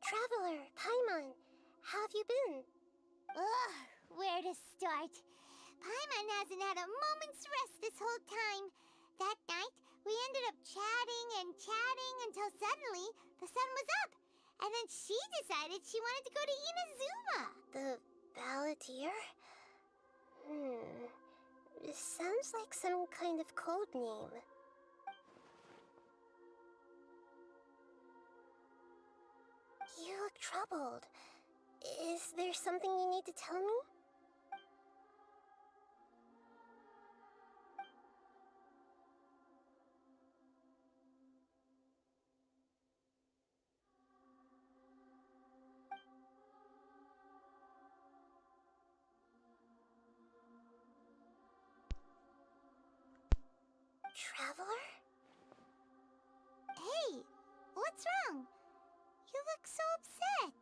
Traveler, Paimon, how have you been? Ugh, where to start? Paimon hasn't had a moment's rest this whole time. That night, we ended up chatting and chatting until suddenly the sun was up. And then she decided she wanted to go to Inazuma. The Balladeer? It sounds like some kind of code name. You look troubled. Is there something you need to tell me? Traveler? Hey, what's wrong? You look so upset.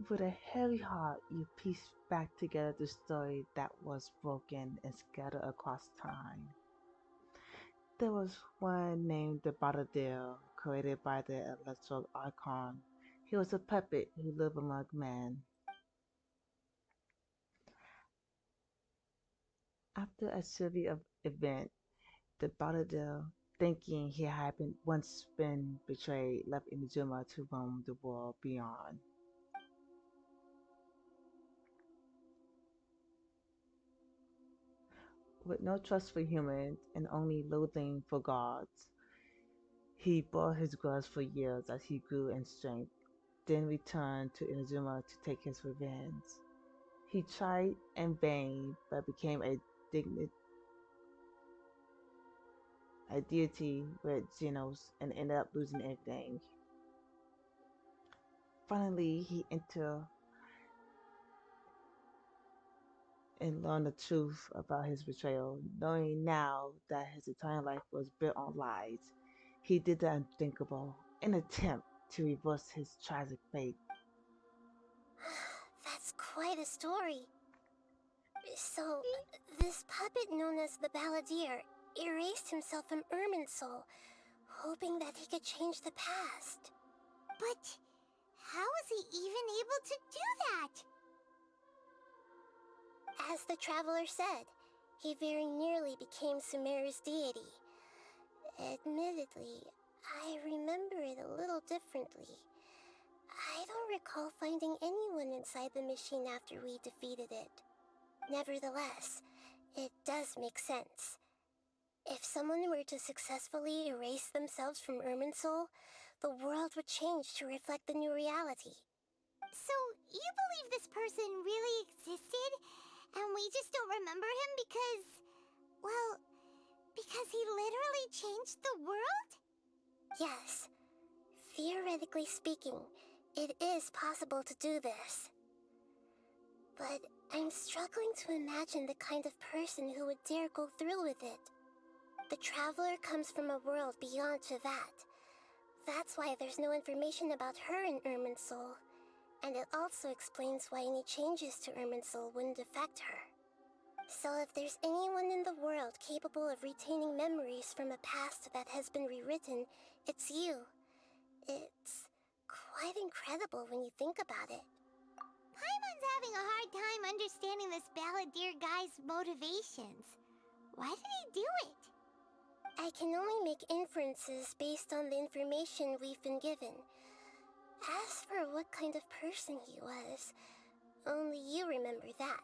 With a heavy heart, you piece back together the story that was broken and scattered across time. There was one named the Balladeer, created by the electoral Archon. He was a puppet who lived among men. After a series of events, the Balladeer, thinking he had once been betrayed, left Inazuma to roam the world beyond. With no trust for humans and only loathing for gods, he bore his grudge for years as he grew in strength, then returned to Inazuma to take his revenge. He tried in vain, but became a deity with Genos and ended up losing everything. Finally, he entered and learned the truth about his betrayal, knowing now that his entire life was built on lies. He did the unthinkable, an attempt to reverse his tragic fate. That's quite a story. So, this puppet known as the Balladeer erased himself from Irminsul, hoping that he could change the past. But how was he even able to do that? As the Traveler said, he very nearly became Sumeru's deity. Admittedly, I remember it a little differently. I don't recall finding anyone inside the machine after we defeated it. Nevertheless, it does make sense. If someone were to successfully erase themselves from Irminsul, the world would change to reflect the new reality. So, you believe this person really existed, and we just don't remember him because, well, because he literally changed the world? Yes. Theoretically speaking, it is possible to do this. But I'm struggling to imagine the kind of person who would dare go through with it. The Traveler comes from a world beyond to that. That's why there's no information about her in Irminsul. And it also explains why any changes to Irminsul wouldn't affect her. So if there's anyone in the world capable of retaining memories from a past that has been rewritten, it's you. It's quite incredible when you think about it. Paimon's having a hard time understanding this Balladeer guy's motivations. Why did he do it? I can only make inferences based on the information we've been given. As for what kind of person he was, only you remember that.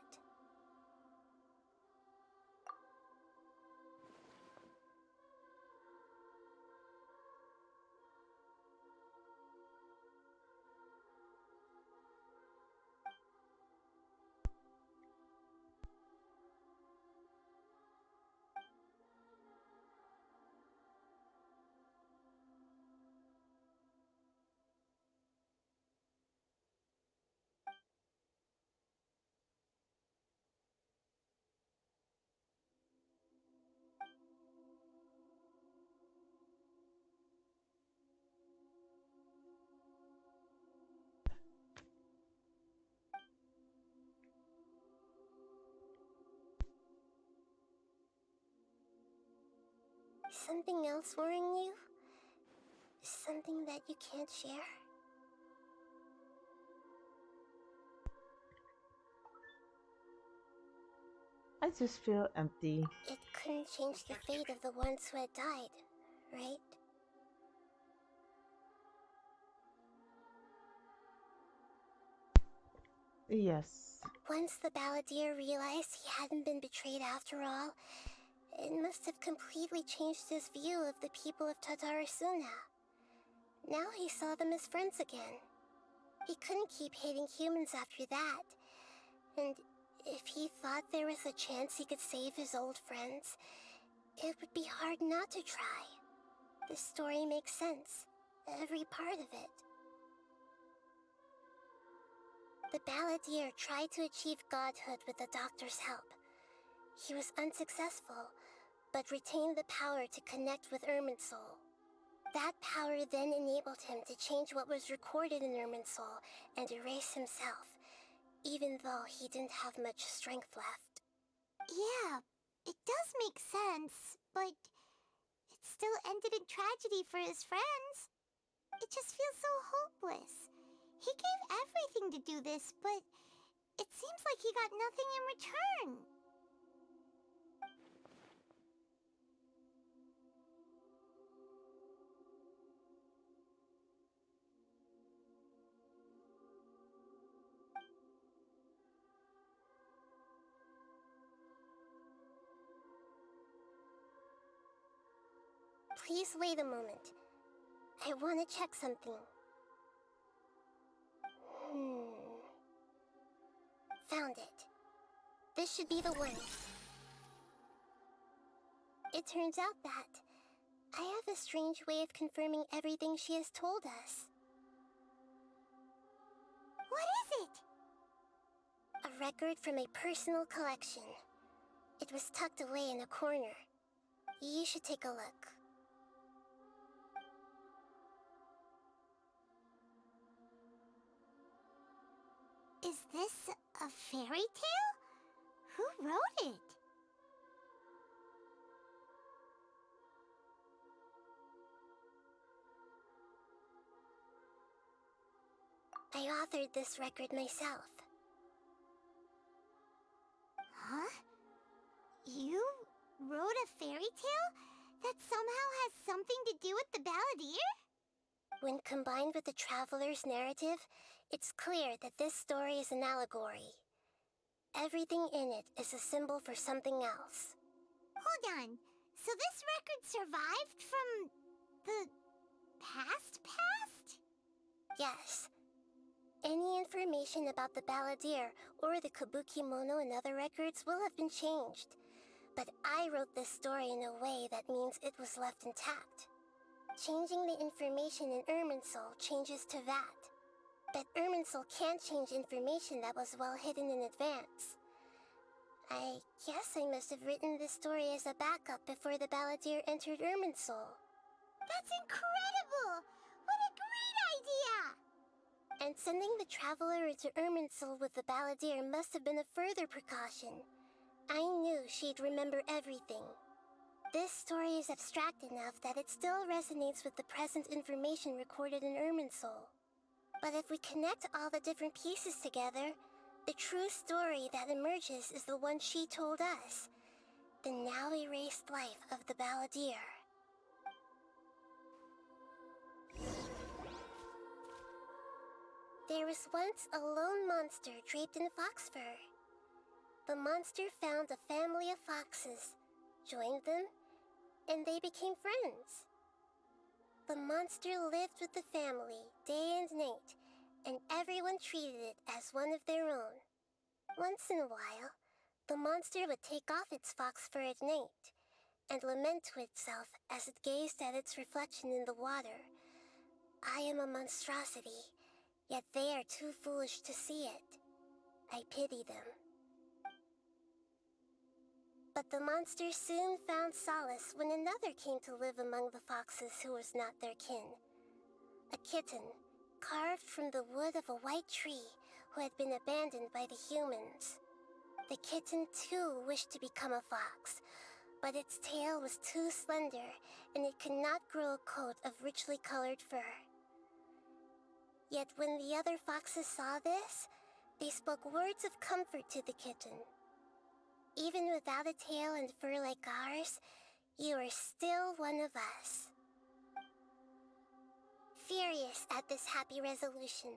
Something else worrying you? Something that you can't share? I just feel empty. It couldn't change the fate of the ones who had died, right? Yes. Once the Balladeer realized he hadn't been betrayed after all, it must have completely changed his view of the people of Tatarasuna. Now he saw them as friends again. He couldn't keep hating humans after that. And if he thought there was a chance he could save his old friends, it would be hard not to try. The story makes sense. Every part of it. The Balladeer tried to achieve godhood with the doctor's help. He was unsuccessful, but retained the power to connect with Irminsul. That power then enabled him to change what was recorded in Irminsul and erase himself, even though he didn't have much strength left. Yeah, it does make sense, but it still ended in tragedy for his friends. It just feels so hopeless. He gave everything to do this, but it seems like he got nothing in return. Please wait a moment. I want to check something. Found it. This should be the one. It turns out that I have a strange way of confirming everything she has told us. What is it? A record from a personal collection. It was tucked away in a corner. You should take a look. Is this a fairy tale? Who wrote it? I authored this record myself. Huh? You wrote a fairy tale that somehow has something to do with the Balladeer? When combined with the Traveler's narrative, it's clear that this story is an allegory. Everything in it is a symbol for something else. Hold on. So this record survived from the past? Yes. Any information about the Balladeer or the Kabuki Mono and other records will have been changed. But I wrote this story in a way that means it was left intact. Changing the information in Irminsul changes to that. But Irminsul can't change information that was well hidden in advance. I guess I must have written this story as a backup before the Balladeer entered Irminsul. That's incredible! What a great idea! And sending the Traveler into Irminsul with the Balladeer must have been a further precaution. I knew she'd remember everything. This story is abstract enough that it still resonates with the present information recorded in Irminsul. But if we connect all the different pieces together, the true story that emerges is the one she told us. The now erased life of the Balladeer. There was once a lone monster draped in fox fur. The monster found a family of foxes, joined them, and they became friends. The monster lived with the family day and night, and everyone treated it as one of their own. Once in a while, the monster would take off its fox fur at night and lament to itself as it gazed at its reflection in the water. I am a monstrosity, yet they are too foolish to see it. I pity them. But the monster soon found solace when another came to live among the foxes who was not their kin. A kitten, carved from the wood of a white tree who had been abandoned by the humans. The kitten too wished to become a fox, but its tail was too slender, and it could not grow a coat of richly colored fur. Yet when the other foxes saw this, they spoke words of comfort to the kitten. Even without a tail and fur like ours, you are still one of us. Furious at this happy resolution,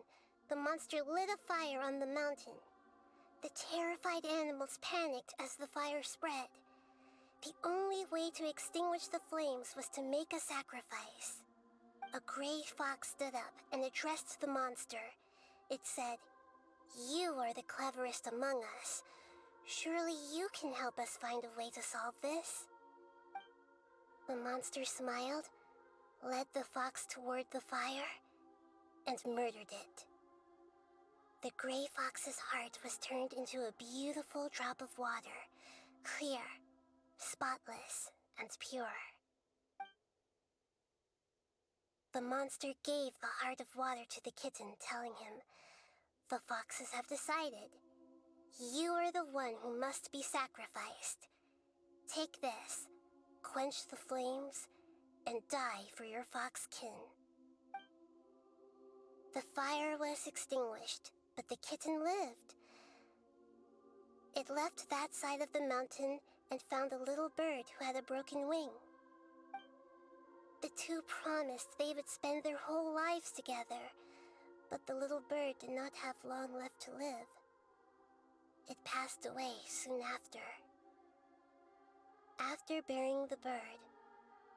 the monster lit a fire on the mountain. The terrified animals panicked as the fire spread. The only way to extinguish the flames was to make a sacrifice. A gray fox stood up and addressed the monster. It said, "You are the cleverest among us. Surely you can help us find a way to solve this." The monster smiled, led the fox toward the fire, and murdered it. The gray fox's heart was turned into a beautiful drop of water, clear, spotless, and pure. The monster gave the heart of water to the kitten, telling him, "The foxes have decided. You are the one who must be sacrificed. Take this, quench the flames, and die for your fox kin." The fire was extinguished, but the kitten lived. It left that side of the mountain and found a little bird who had a broken wing. The two promised they would spend their whole lives together, but the little bird did not have long left to live. It passed away soon after. After burying the bird,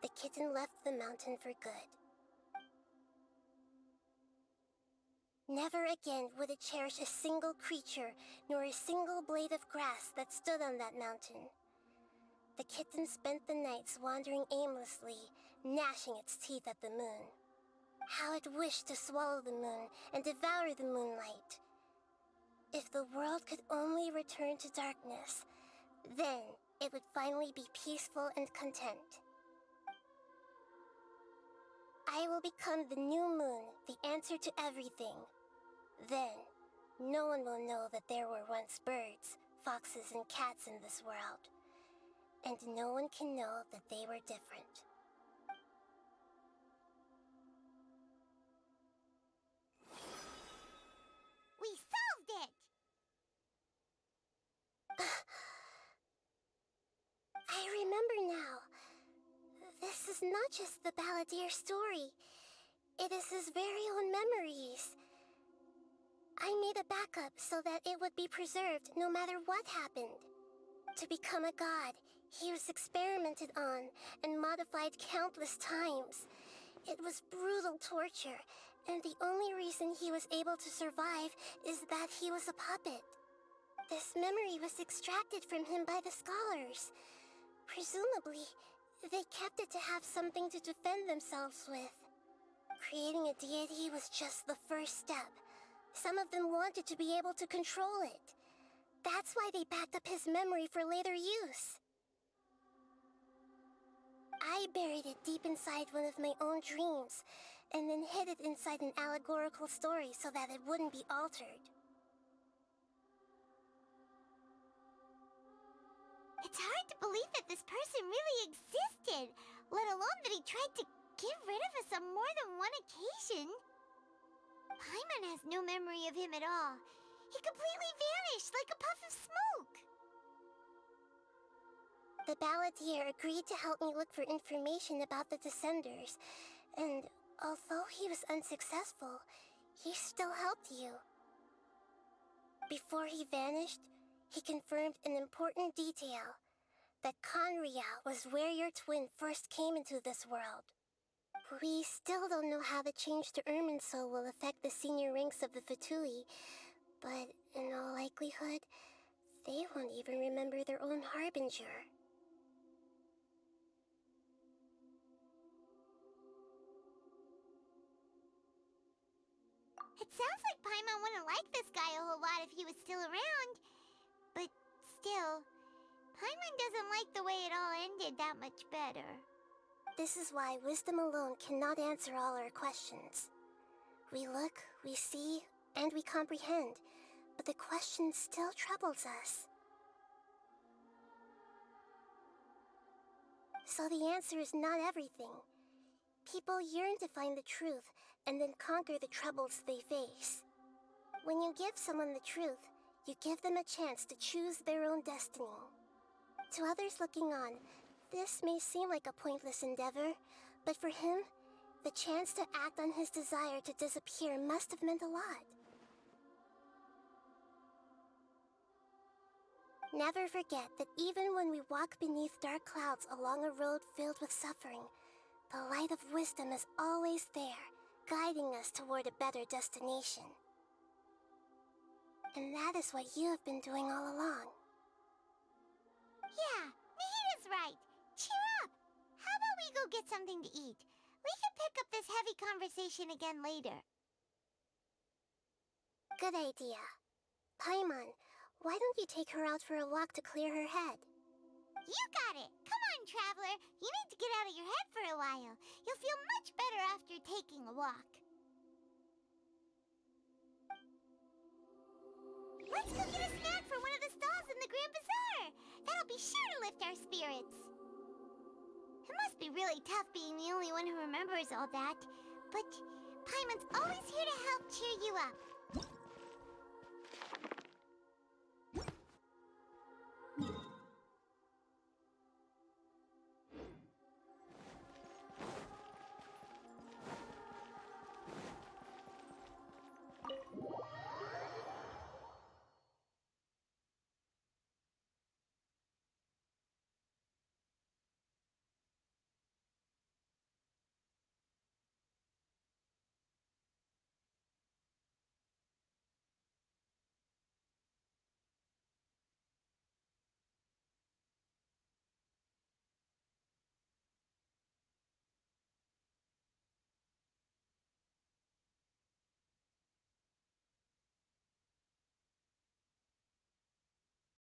the kitten left the mountain for good. Never again would it cherish a single creature, nor a single blade of grass that stood on that mountain. The kitten spent the nights wandering aimlessly, gnashing its teeth at the moon. How it wished to swallow the moon and devour the moonlight. If the world could only return to darkness, then it would finally be peaceful and content. I will become the new moon, the answer to everything. Then, no one will know that there were once birds, foxes, and cats in this world. And no one can know that they were different. We solved it! I remember now. This is not just the Balladeer story. It is his very own memories. I made a backup so that it would be preserved no matter what happened. To become a god, he was experimented on and modified countless times. It was brutal torture, and the only reason he was able to survive is that he was a puppet. This memory was extracted from him by the scholars. Presumably, they kept it to have something to defend themselves with. Creating a deity was just the first step. Some of them wanted to be able to control it. That's why they backed up his memory for later use. I buried it deep inside one of my own dreams, and then hid it inside an allegorical story so that it wouldn't be altered. It's hard to believe that this person really existed, let alone that he tried to get rid of us on more than one occasion. Paimon has no memory of him at all. He completely vanished like a puff of smoke. The Balladeer agreed to help me look for information about the Descenders, and although he was unsuccessful, he still helped you. Before he vanished, he confirmed an important detail, that Conria was where your twin first came into this world. We still don't know how the change to Irminsul will affect the senior ranks of the Fatui, but in all likelihood, they won't even remember their own Harbinger. It sounds like Paimon wouldn't like this guy a whole lot if he was still around. But still, Paimon doesn't like the way it all ended that much better. This is why wisdom alone cannot answer all our questions. We look, we see, and we comprehend, but the question still troubles us. So the answer is not everything. People yearn to find the truth and then conquer the troubles they face. When you give someone the truth, you give them a chance to choose their own destiny. To others looking on, this may seem like a pointless endeavor, but for him, the chance to act on his desire to disappear must have meant a lot. Never forget that even when we walk beneath dark clouds along a road filled with suffering, the light of wisdom is always there, guiding us toward a better destination. And that is what you have been doing all along. Yeah, Nahita's right. Cheer up! How about we go get something to eat? We can pick up this heavy conversation again later. Good idea. Paimon, why don't you take her out for a walk to clear her head? You got it! Come on, Traveler! You need to get out of your head for a while. You'll feel much better after taking a walk. Let's go get a snack from one of the stalls in the Grand Bazaar! That'll be sure to lift our spirits. It must be really tough being the only one who remembers all that. But Paimon's always here to help cheer you up.